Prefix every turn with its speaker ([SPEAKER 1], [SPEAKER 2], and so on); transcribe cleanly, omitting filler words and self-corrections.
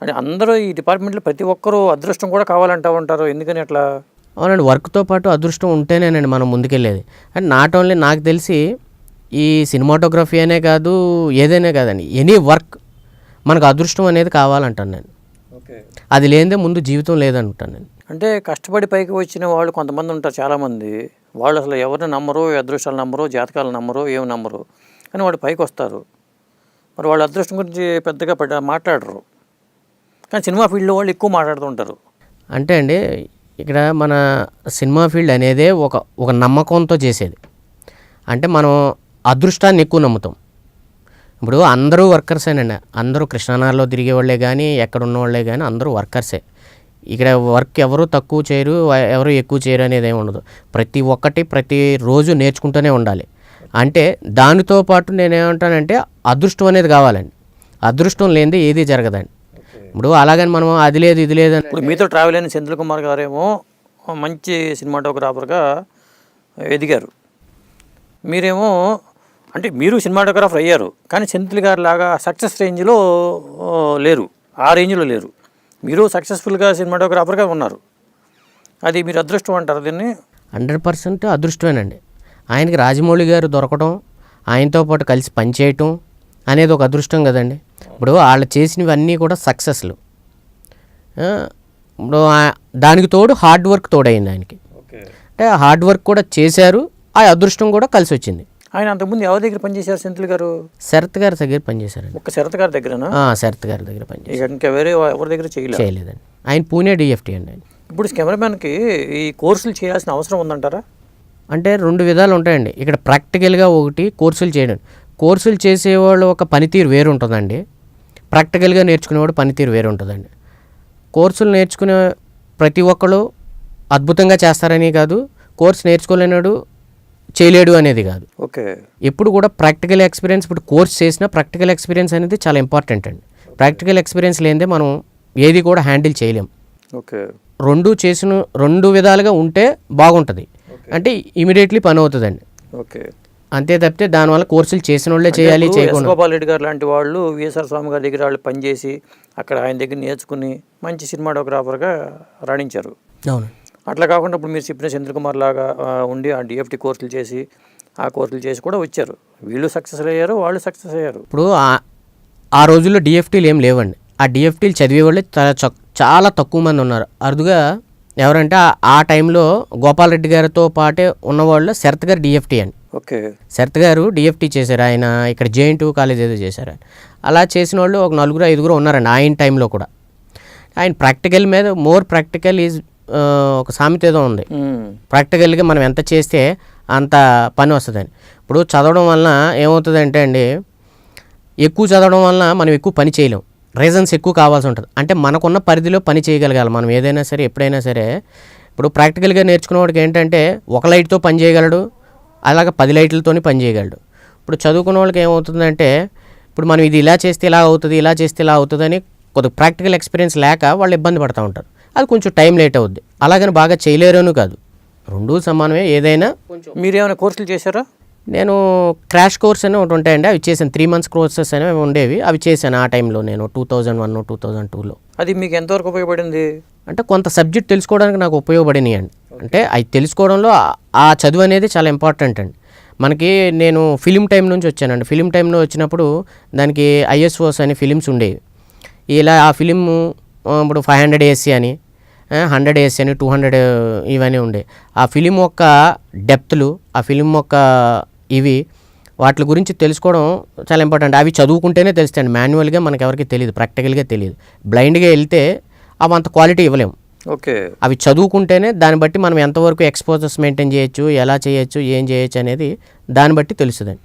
[SPEAKER 1] అంటే అందరూ ఈ డిపార్ట్మెంట్లో ప్రతి ఒక్కరూ అదృష్టం కూడా కావాలంటూ ఉంటారు, ఎందుకని అట్లా?
[SPEAKER 2] అవునండి, వర్క్తో పాటు అదృష్టం ఉంటేనేనండి మనం ముందుకెళ్ళేది. అండ్ నాట్ ఓన్లీ నాకు తెలిసి ఈ సినిమాటోగ్రఫీ అనే కాదు, ఏదైనా కాదండి, ఎనీ వర్క్ మనకు అదృష్టం అనేది కావాలంటాను నేను.
[SPEAKER 1] ఓకే,
[SPEAKER 2] అది లేనిదే ముందు జీవితం లేదంటాను నేను.
[SPEAKER 1] అంటే కష్టపడి పైకి వచ్చిన వాళ్ళు కొంతమంది ఉంటారు, చాలామంది. వాళ్ళు అసలు ఎవరిని నమ్మరు, అదృష్టాలు నమ్మరు, జాతకాలు నమ్మరు, ఏమి నమ్మరు, కానీ వాళ్ళు పైకి వస్తారు. మరి వాళ్ళ అదృష్టం గురించి పెద్దగా మాట్లాడరు, కానీ సినిమా ఫీల్డ్లో వాళ్ళు ఎక్కువ మాట్లాడుతుంటారు.
[SPEAKER 2] అంటే అండి, ఇక్కడ మన సినిమా ఫీల్డ్ అనేదే ఒక నమ్మకంతో చేసేది. అంటే మనం అదృష్టాన్ని ఎక్కువ నమ్ముతాం. ఇప్పుడు అందరూ వర్కర్సేనండి, అందరూ కృష్ణానగర్లో తిరిగే వాళ్ళే కానీ, ఎక్కడ ఉన్న వాళ్ళే కానీ అందరూ వర్కర్సే. ఇక్కడ వర్క్ ఎవరు తక్కువ చేయరు, ఎవరు ఎక్కువ చేయరు అనేది ఏమి ఉండదు. ప్రతి ఒక్కటి ప్రతిరోజు నేర్చుకుంటూనే ఉండాలి. అంటే దానితో పాటు నేనేమంటానంటే అదృష్టం అనేది కావాలండి. అదృష్టం లేనిదే ఏది జరగదండి. ఇప్పుడు అలాగని మనం అది లేదు ఇది లేదు అని.
[SPEAKER 1] ఇప్పుడు మీతో ట్రావెల్ అయిన సెంథిల్ కుమార్ గారేమో మంచి సినిమాటోగ్రాఫర్గా ఎదిగారు, మీరేమో అంటే మీరు సినిమాటోగ్రాఫర్ అయ్యారు, కానీ సెంథిల్ గారు లాగా సక్సెస్ రేంజ్లో లేరు, ఆ రేంజ్లో లేరు. మీరు సక్సెస్ఫుల్గా సినిమాటోగ్రాఫర్గా ఉన్నారు, అది మీరు అదృష్టం అంటారు దీన్ని?
[SPEAKER 2] 100% అదృష్టమేనండి. ఆయనకి రాజమౌళి గారు దొరకడం, ఆయనతో పాటు కలిసి పనిచేయటం అనేది ఒక అదృష్టం కదండి. ఇప్పుడు వాళ్ళు చేసినవన్నీ కూడా సక్సెస్లు. ఇప్పుడు దానికి తోడు హార్డ్ వర్క్ తోడైంది ఆయనకి. అంటే హార్డ్ వర్క్ కూడా చేశారు, ఆ అదృష్టం కూడా కలిసి వచ్చింది.
[SPEAKER 1] ఆయన అంతకుముందు ఎవరి దగ్గర పనిచేశారు సెంథిల్ గారు?
[SPEAKER 2] శరత్ గారి దగ్గర పనిచేశారండి.
[SPEAKER 1] ఒక శరత్ గారి దగ్గరనా?
[SPEAKER 2] శరత్ గారి దగ్గర పనిచేశారు,
[SPEAKER 1] ఇంకా వేరే ఎవరి దగ్గర చేయలేదండి.
[SPEAKER 2] ఆయన పూణే డిఎఫ్టీ అండి ఆయన.
[SPEAKER 1] ఇప్పుడు కెమెరామ్యాన్కి ఈ కోర్సులు చేయాల్సిన అవసరం ఉందంటారా?
[SPEAKER 2] అంటే 2 విధాలు ఉంటాయండి. ఇక్కడ ప్రాక్టికల్గా ఒకటి కోర్సులు చేయడం. కోర్సులు చేసేవాళ్ళు ఒక పనితీరు వేరు ఉంటుందండి, ప్రాక్టికల్గా నేర్చుకునేవాడు పనితీరు వేరు ఉంటుందండి. కోర్సులు నేర్చుకునే ప్రతి ఒక్కరు అద్భుతంగా చేస్తారని కాదు, కోర్సు నేర్చుకోలేనాడు చేయలేడు అనేది కాదు.
[SPEAKER 1] ఓకే,
[SPEAKER 2] ఎప్పుడు కూడా ప్రాక్టికల్ ఎక్స్పీరియన్స్, ఇప్పుడు కోర్స్ చేసిన ప్రాక్టికల్ ఎక్స్పీరియన్స్ అనేది చాలా ఇంపార్టెంట్ అండి. ప్రాక్టికల్ ఎక్స్పీరియన్స్ లేనిదే మనం ఏది కూడా హ్యాండిల్ చేయలేం.
[SPEAKER 1] ఓకే,
[SPEAKER 2] 2 విధాలుగా ఉంటే బాగుంటుంది, అంటే ఇమీడియట్లీ పని అవుతుందండి.
[SPEAKER 1] ఓకే,
[SPEAKER 2] అంతే తప్పితే దానివల్ల కోర్సులు చేసిన వాళ్ళే చేయాలి చేయకుండా.
[SPEAKER 1] గోపాల్ రెడ్డి గారు లాంటి వాళ్ళు విఎస్ఆర్ స్వామి గారి దగ్గర వాళ్ళు పనిచేసి అక్కడ ఆయన దగ్గర నేర్చుకుని మంచి సినిమాటోగ్రాఫర్గా రాణించారు.
[SPEAKER 2] అవును,
[SPEAKER 1] అట్లా కాకుండా ఇప్పుడు మీరు చెప్పిన సెంథిల్ కుమార్ లాగా ఉండి ఆ డిఎఫ్టీ కోర్సులు చేసి ఆ కోర్సులు చేసి కూడా వచ్చారు, వీళ్ళు సక్సెస్ అయ్యారు, వాళ్ళు సక్సెస్ అయ్యారు.
[SPEAKER 2] ఇప్పుడు ఆ రోజుల్లో డిఎఫ్టీలు ఏం లేవండి. ఆ డిఎఫ్టీలు చదివే వాళ్ళే చాలా తక్కువ మంది ఉన్నారు. అరుదుగా ఎవరంటే ఆ టైంలో గోపాల్ రెడ్డి గారితో పాటే ఉన్నవాళ్ళు శరత్ గారు డిఎఫ్టీ అండి.
[SPEAKER 1] ఓకే,
[SPEAKER 2] శరత్ గారు డిఎఫ్టీ చేశారు, ఆయన ఇక్కడ JN2 కాలేజ్ ఏదో చేశారు. అలా చేసిన వాళ్ళు ఒక 4-5 ఉన్నారండి ఆయన టైంలో కూడా. ఆయన ప్రాక్టికల్ మీద మోర్ ప్రాక్టికల్ ఈజ్ ఒక సామెత ఏదో ఉంది, ప్రాక్టికల్గా మనం ఎంత చేస్తే అంత పని వస్తుందని. ఇప్పుడు చదవడం వలన ఏమవుతుందంటే అండి, ఎక్కువ చదవడం వలన మనం ఎక్కువ పని చేయలేం, రీజన్స్ ఎక్కువ కావాల్సి ఉంటుంది. అంటే మనకున్న పరిధిలో పని చేయగలగాలి మనం ఏదైనా సరే ఎప్పుడైనా సరే. ఇప్పుడు ప్రాక్టికల్గా నేర్చుకునే వాడికి ఏంటంటే ఒక లైట్తో పని చేయగలడు, అలాగే 10 లైట్లతోని పని చేయగలడు. ఇప్పుడు చదువుకున్న వాళ్ళకి ఏమవుతుందంటే, ఇప్పుడు మనం ఇది ఇలా చేస్తే ఇలా అవుతుంది, ఇలా చేస్తే ఇలా అవుతుందని కొద్దిగా ప్రాక్టికల్ ఎక్స్పీరియన్స్ లేక వాళ్ళు ఇబ్బంది పడుతూ ఉంటారు. అది కొంచెం టైం లేట్ అవుద్ది, అలాగని బాగా చేయలేరని కాదు, 2 సమానమే. ఏదైనా
[SPEAKER 1] మీరేమైనా కోర్సులు చేశారా?
[SPEAKER 2] నేను క్రాష్ కోర్స్ అని ఒకటి ఉంటాయండి, అవి చేశాను. 3 months కోర్సెస్ అనేవి ఉండేవి, అవి చేశాను ఆ టైంలో నేను 2001, 2002లో.
[SPEAKER 1] అది మీకు ఎంతవరకు ఉపయోగపడింది?
[SPEAKER 2] అంటే కొంత సబ్జెక్ట్ తెలుసుకోవడానికి నాకు ఉపయోగపడినాయి అండి. అంటే అవి తెలుసుకోవడంలో ఆ చదువు అనేది చాలా ఇంపార్టెంట్ అండి మనకి. నేను ఫిలిం టైం నుంచి వచ్చానండి. ఫిలిం టైంలో వచ్చినప్పుడు దానికి ISOs అని ఫిలిమ్స్ ఉండేవి. ఇలా ఆ ఫిలిం ఇప్పుడు 500 ASC అని, 100 ASC అని, 200 ఇవన్నీ ఉండే. ఆ ఫిలిం యొక్క డెప్త్లు, ఆ ఫిలిం యొక్క వాటి గురించి తెలుసుకోవడం చాలా ఇంపార్టెంట్. అవి చదువుకుంటేనే తెలుస్తాయండి, మాన్యువల్గా మనకు ఎవరికి తెలియదు, ప్రాక్టికల్గా తెలియదు. బ్లైండ్గా వెళ్తే అవి అంత క్వాలిటీ ఇవ్వలేము.
[SPEAKER 1] ఓకే,
[SPEAKER 2] అవి చదువుకుంటేనే దాన్ని బట్టి మనం ఎంతవరకు ఎక్స్పోజర్స్ మెయింటైన్ చేయొచ్చు, ఎలా చేయొచ్చు, ఏం చేయొచ్చు అనేది దాన్ని బట్టి తెలుస్తుందండి.